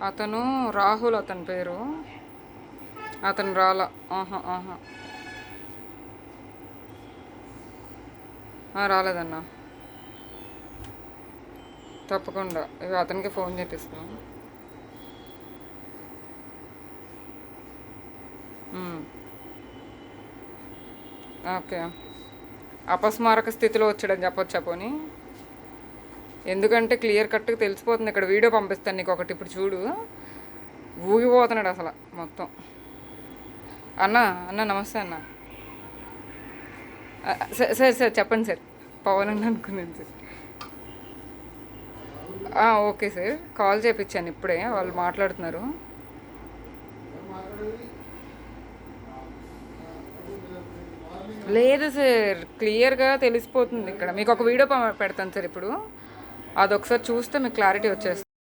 అతను రాహుల్ అతని పేరు. అతను రాలా. ఆహా ఆహా రాలేదన్నా. తప్పకుండా ఇవి అతనికి ఫోన్ చేపిస్తాను. ఓకే. అపస్మారక స్థితిలో వచ్చాడని చెప్పొచ్చా పోనీ? ఎందుకంటే క్లియర్ కట్గా తెలిసిపోతుంది. ఇక్కడ వీడియో పంపిస్తాను నీకు ఒకటి, ఇప్పుడు చూడు. ఊగిపోతున్నాడు అసలు మొత్తం. అన్న అన్న నమస్తే అన్న. సార్ సార్ చెప్పండి సార్. పవన్ అన్న అనుకున్నాను సార్. ఓకే సార్, కాల్ చేయించాను ఇప్పుడే, వాళ్ళు మాట్లాడుతున్నారు. లేదు సార్, క్లియర్గా తెలిసిపోతుంది ఇక్కడ. మీకు ఒక వీడియో పెడతాను సార్ ఇప్పుడు. అదొకసారి చూస్తే మీకు క్లారిటీ వచ్చేస్తుంది.